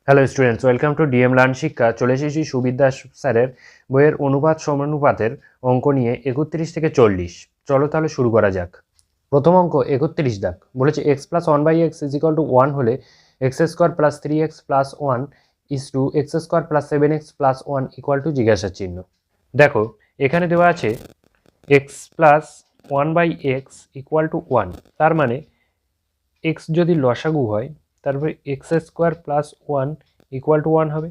Hello students, welcome to DM learn শিক্ষা। চলে এসেছি সুবিদ্যা স্যারের বইয়ের অনুপাত সমানুপাতের অঙ্ক নিয়ে 31 থেকে 40। চলো তাহলে শুরু করা যাক। প্রথম অঙ্ক 31 দাগ বলেছে x plus one by x is equal to one হলে x square plus 3x plus one is two x square plus 7x plus one equal to জিজ্ঞাসা চিহ্ন। দেখো এখানে দেওয়া আছে x plus one by x equal to one, তার মানে x যদি লসাগু হয় তারপরে x square plus one equal to one হবে,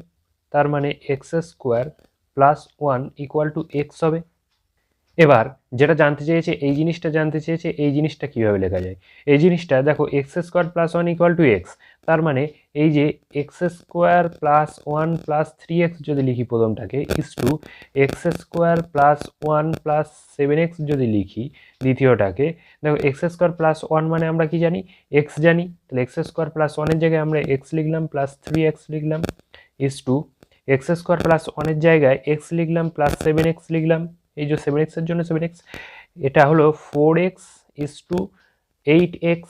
তার মানে x square plus one equal to x হবে। এবার যেটা জানতে চেয়েছে এই জিনিসটা জানতে চেয়েছে, এই জিনিসটা কীভাবে লেখা যায়। এই জিনিসটা দেখো x square plus one equal to x, তার মানে এই যে x square plus one plus 3x যদি লিখি প্রথমটাকে is to x square plus one plus 7x যদি লিখি দ্বিতীয়টাকে, দেখো এক্স স্কোয়ার প্লাস ওয়ান মানে আমরা কি জানি, এক্স জানি, তাহলে এক্স স্কোয়ার প্লাস ওয়ানের জায়গায় আমরা এক্স লিখলাম প্লাস 3x লিখলাম ইস টু এক্স স্কোয়ার প্লাস ওয়ানের জায়গায় এক্স লিখলাম প্লাস 7x লিখলাম, এই যে 7x এর জন্য 7x, এটা হলো 4x is to 8x,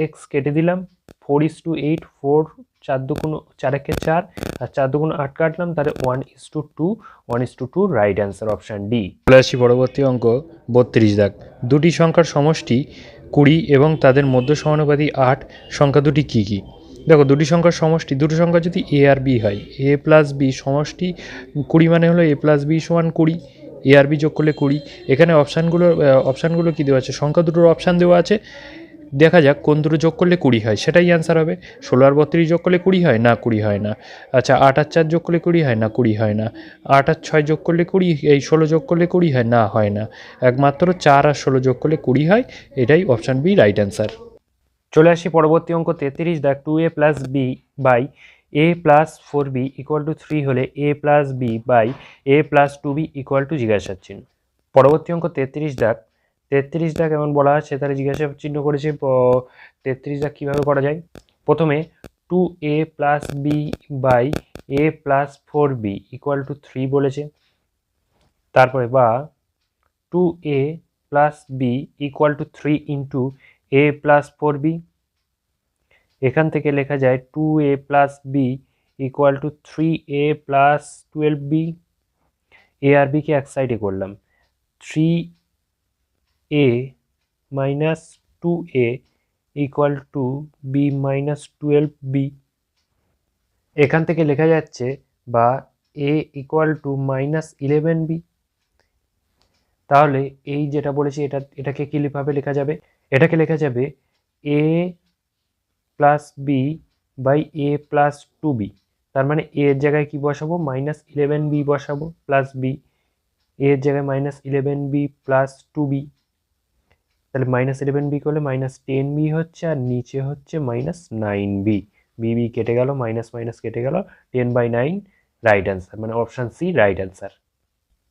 x কেটে দিলাম 4 ইস টু 8, 4 4 দুগুণ 4 একে 4 আর 4 দুগুণ 8 কাটলাম, তাহলে 1 is to 2, 1 is to 2, right answer option D. চলে আসি পরবর্তী অঙ্ক 32 দাগ। দুটি সংখ্যার সমষ্টি 20 এবং তাদের মধ্য সমানুপাতি 8 সংখ্যা দুটি কী কী? দেখো দুটি সংখ্যার সমষ্টি, দুটো সংখ্যা যদি এ আর বি হয়, এ প্লাস বি সমষ্টি 20 মানে হলো এ প্লাস বি সমান 20, এ আর বি যোগ করলে 20। এখানে অপশানগুলো কী দেওয়া আছে, সংখ্যা দুটোর অপশান দেওয়া আছে। দেখা যাক কোন দুটো যোগ করলে 20 হয়, সেটাই অ্যান্সার হবে। 16 আর 32 যোগ করলে 20 হয় না, 20 হয় না। আচ্ছা 8 আর 4 যোগ করলে 20 হয় না, 20 হয় না। 8 আর 6 যোগ করলে 20, এই 16 যোগ করলে 20 হয় না, হয় না। একমাত্র 4 আর 16 যোগ করলে 20 হয়, এটাই অপশান বি রাইট অ্যান্সার। চলে আসি পরবর্তী অঙ্ক 33 দেখ 2a plus B by A plus 4b equal to 3 হলে A plus B by A plus 2b equal to জিজ্ঞাসা চিহ্ন। পরবর্তী অঙ্ক 33 দাগ এমন বলা আছে, তাহলে জিজ্ঞাসা চিহ্ন করেছে। 33 দাগ কীভাবে করা যায়, প্রথমে 2a plus B by A plus 4b equal to 3 বলেছে, তারপরে বা 2a plus B equal to 3 into A plus 4b, এখান থেকে লেখা যায় 2a plus B equal to 3a plus 12b। A আর বিকে এক সাইডে করলাম, 3a minus 2a equal to B minus 12b। এখান থেকে লেখা যাচ্ছে বা a equal to minus 11b। তাহলে এই যেটা বলেছি এটাকে কীভাবে লেখা যাবে, এটাকে লেখা যাবে a plus B by A plus 2b, তার মানে এ এর জায়গায় কি বসাবো, মাইনাস 11b বসাবো প্লাস বি, এর জায়গায় মাইনাস 11b প্লাস 2b, তাহলে মাইনাস 11b করলে মাইনাস 10b হচ্ছে, আর নিচে হচ্ছে মাইনাস 9b, বি কেটে গেল, মাইনাস মাইনাস কেটে গেল, 10/9 রাইট অ্যান্সার, মানে অপশান সি রাইট অ্যান্সার।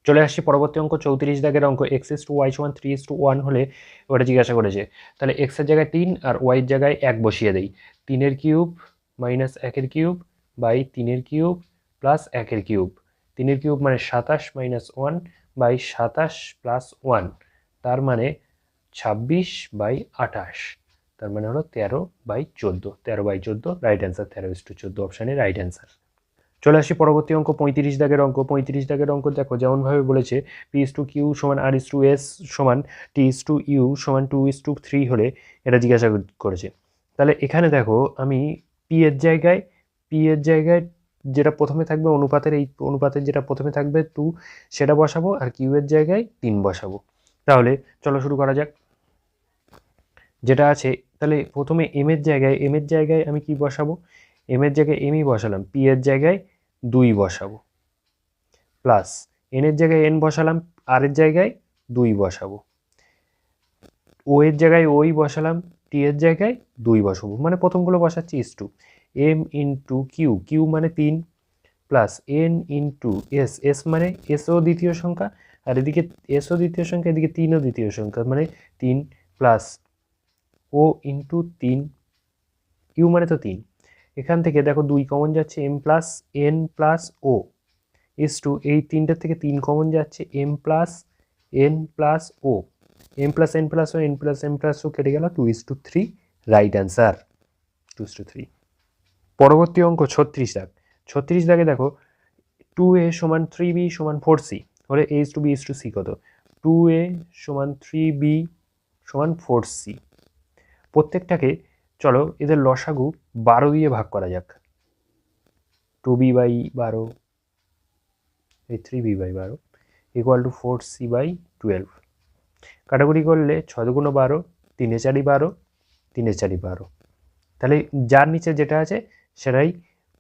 চলে আসছি পরবর্তী অঙ্ক 34 দাগের অঙ্ক এক্স ইস টু ওয়াই সমান 3:1 হলে ওটা জিজ্ঞাসা করেছে, তাহলে এক্সের জায়গায় 3 আর ওয়াইয়ের জায়গায় 1 বসিয়ে দেই। 3-এর কিউব মাইনাস 1-এর কিউব বাই 3-এর কিউব প্লাস 1-এর কিউব, 3-এর কিউব মানে 27 মাইনাস 1 বাই 27 প্লাস 1, তার মানে 26/28, তার মানে হলো 13/14, 13/14 রাইট অ্যান্সার, 13:14 অপশানে রাইট অ্যান্সার। চলে আসি পরবর্তী অঙ্ক 35 দাগের অঙ্ক। 35 দাগের অঙ্ক দেখো যেমনভাবে বলেছে পি ইস টু কিউ সমান আর ইস টু এস সমান টি ইস টু ইউ সমান 2:3 হলে এটা জিজ্ঞাসা করেছে। তাহলে এখানে দেখো আমি পি এর জায়গায় যেটা প্রথমে থাকবে এই অনুপাতের যেটা প্রথমে থাকবে 2 সেটা বসাবো, আর কিউ এর জায়গায় 3 বসাবো। তাহলে চলো শুরু করা যাক। যেটা আছে তাহলে প্রথমে এম এর জায়গায় আমি কি বসাবো, এম এর জায়গায় এমই বসালাম, পি এর জায়গায় 2 বসাবো, প্লাস এন এর জায়গায় এন বসালাম, আর এর জায়গায় 2 বসাবো, ও এর জায়গায় ওই বসালাম, টি এর জায়গায় 2 বসাবো, মানে প্রথমগুলো বসাচ্ছি is to M into Q মানে 3 প্লাস এন ইন্টু এস মানে এসও দ্বিতীয় সংখ্যা, আর এদিকে এসও দ্বিতীয় সংখ্যা, এদিকে 3ও দ্বিতীয় সংখ্যা মানে 3 প্লাস ও ইন্টু 3, কিউ মানে তো 3, এখান থেকে দেখো 2 কমন যাচ্ছে, M plus N plus O is to এই 3টার থেকে 3 কমন যাচ্ছে, এম প্লাস এন প্লাস ও, এম প্লাস এন প্লাস ও, এন প্লাস এম প্লাস ও কেটে গেল, 2:3 রাইট অ্যান্সার, 2:3। পরবর্তী অঙ্ক 36 দাগ। 36 দাগে দেখো 2a সমান 3b সমান 4c হলে a is to b is to c কত? 2a সমান 3b সমান 4c। প্রত্যেকটাকে চলো এদের লসাগু 12 দিয়ে ভাগ করা যাক। 2b বাই 12 এই 3b by 12 equal to 4c by 12। কাটাকুটি করলে 6 দুগুণ 12, 3 এ 4 12, 3 এ 4 12। তাহলে যার নিচে যেটা আছে সেটাই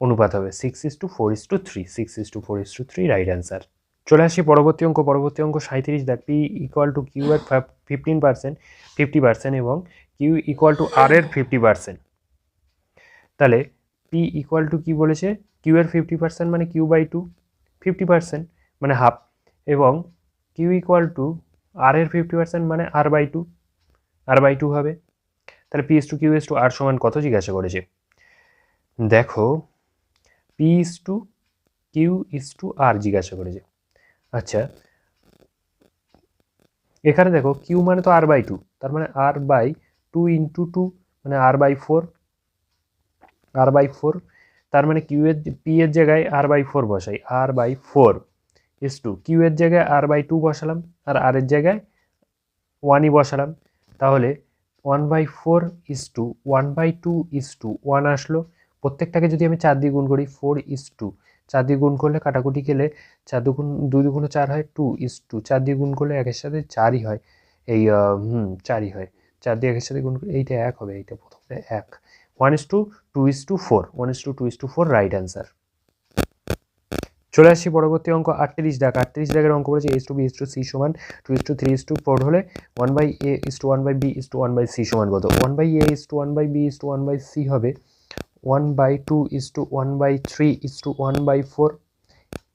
অনুপাত হবে 6:4:3। 6:4:3 রাইট অ্যান্সার। চলে আসি পরবর্তী অঙ্ক। পরবর্তী অঙ্ক 37 দেখ। পি ইকুয়াল টু কিউ এর 15%, 50% এবং কিউ ইকুয়াল টু আর এর 50%। তাহলে পি ইকুয়াল টু কি বলেছে? কিউ এর 50% মানে কিউ বাই 2, 50% মানে হাফ, এবং কিউ ইকুয়াল টু আর এর 50% মানে আর বাই 2, আর বাই 2 হবে। তাহলে P is to Q is to R সমান কত জিজ্ঞাসা করেছে? দেখো P is to Q is to R জিজ্ঞাসা করেছে। আচ্ছা এখানে দেখো কিউ মানে তো আর বাই 2, তার মানে আর বাই 2 ইন্টু 2 মানে আর বাই 4, আর বাই 4। তার মানে কিউ এর পি এর জায়গায় আর বাই 4 বসাই, আর বাই 4 ইস টু কিউ এর জায়গায় আর বাই 2 বসালাম আর আর এর জায়গায় 1ই বসালাম। তাহলে 1/4 ইস টু 1/2 ইস টু 1 আসলো। প্রত্যেকটাকে যদি আমি 4 দিয়ে গুণ করি 4 ইস টু 4 দিয়ে গুণ করলে কাটাকুটি খেলে 4 দুগুণ 2 দুগুণে 4 হয়, 2 ইস টু 4 দিয়ে গুণ করলে একের সাথে 4ই হয়, এই 4ই হয়। 4 দিয়ে একের সাথে গুণ করলে এইটা 1 হবে, এইটা প্রথমে 1। 1:2:4 1:2:4 রাইট অ্যান্সার। চলে আসছি পরবর্তী অঙ্ক 38 দাগ। 38 দাগের অঙ্ক বলেছে a is to b is to c সমান 2:3:4 হলে 1/a is to 1/b is to 1/c সমান কত? 1/a is to 1/b is to 1/c হবে 1/2 is to 1/3 is to 1/4।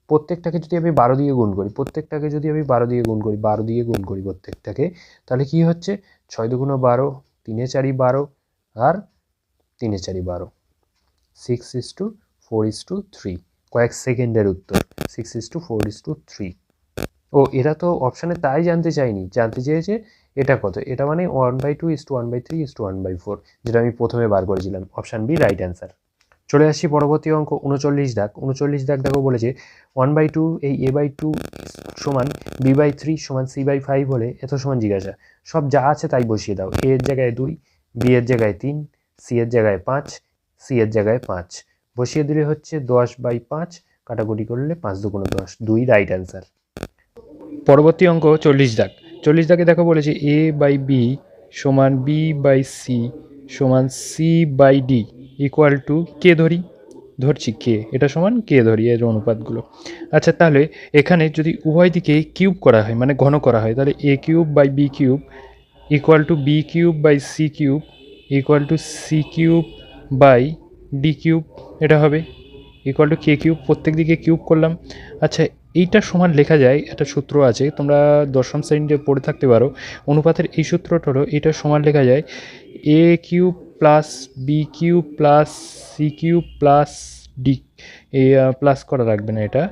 প্রত্যেকটাকে যদি আমি 12 দিয়ে গুণ করি, প্রত্যেকটাকে যদি আমি 12 দিয়ে গুণ করি, 12 দিয়ে গুণ করি প্রত্যেকটাকে, তাহলে কি হচ্ছে 6 দুগুণ 12, 3 এ 4 12 আর 3 এ 4 12, 6:4:3। কয়েক সেকেন্ডের উত্তর 6:4:3। ও এরা তো অপশানে তাই জানতে চাইনি, জানতে চেয়েছে এটা কত, এটা মানে 1/2 is to 1/3 is to 1/4, যেটা আমি প্রথমে বার করেছিলাম। Option B right answer. চলে আসছি পরবর্তী অঙ্ক 39 দাগ। 39 দাগ দেখো বলেছে 1/2 এই a/2 সমান b/3 সমান c/5 হলে এত সমান জিজ্ঞাসা। সব যা আছে তাই বসিয়ে দাও। a এর জায়গায় 2, b এর জায়গায় 3, c এর জায়গায় 5, c এর জায়গায় 5 বসিয়ে দিলে হচ্ছে 10/5, কাটাকুটি করলে 5 দুগুণ 10, 2 রাইট অ্যান্সার। পরবর্তী অঙ্ক 40 দাগ। 40 দাগে দেখো বলেছে a/b সমান b/c সমান c/d ইকুয়াল টু কে ধরছি কে, এটা সমান কে ধরি এর অনুপাতগুলো। আচ্ছা তাহলে এখানে যদি উভয় দিকে কিউব করা হয় মানে ঘন করা হয়, তাহলে a cube by B cube equal to B cube by C cube equal to C cube by D cube, এটা হবে ইকুয়াল টু কে কিউব। প্রত্যেক দিকে কিউব করলাম। আচ্ছা এইটা সমান লেখা যায়, একটা সূত্র আছে, তোমরা দশম শ্রেণীতে পড়ে থাকতে পারো। অনুপাতের এই সূত্রটা হলো এটা সমান লেখা যায় A cube plus B cube plus C cube plus D, এই প্লাস করা রাখবে না, এটা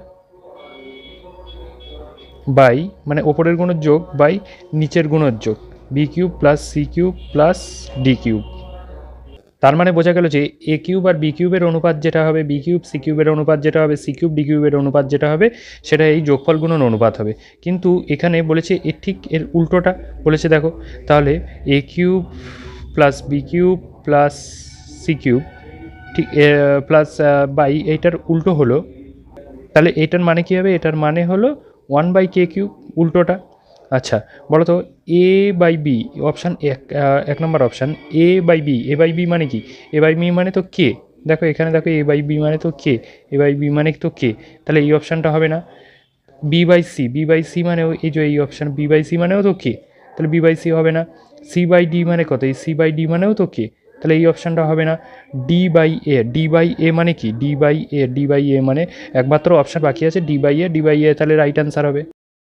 বাই মানে ওপরের গুণের যোগ বাই নিচের গুণের যোগ, B cube plus C cube plus D cube. তার মানে বোঝা গেল যে এ কিউব আর বি কিউবের অনুপাত যেটা হবে, বি কিউব সি কিউবের অনুপাত যেটা হবে, সি কিউব ডি কিউবের অনুপাত যেটা হবে, সেটা এই যোগফল গুণন অনুপাত হবে। কিন্তু এখানে বলেছে এর ঠিক এর উল্টোটা বলেছে, দেখো তাহলে A cube plus B cube plus C cube ঠিক প্লাস বাই এইটার উল্টো হলো, তাহলে এটার মানে কী হবে? এটার মানে হলো 1/k কিউব, উল্টোটা। আচ্ছা বলো তো এ বাই বি, অপশান এক নম্বর অপশান a/b, a/b মানে কি? a/b মানে তো কে, দেখো এখানে দেখো a/b মানে তো কে, a/b মানে তো কে, তাহলে এই অপশানটা হবে না। b/c, b/c মানেও এই যে এই অপশান b/c মানেও তো কে, তাহলে b/c হবে না। c/d মানে কত? এই c/d মানেও তো কে, তাহলে এই অপশানটা হবে না। d/a, d/a মানে কি? d/a মানে একমাত্র অপশান বাকি আছে d/a, d/a তাহলে রাইট অ্যান্সার হবে।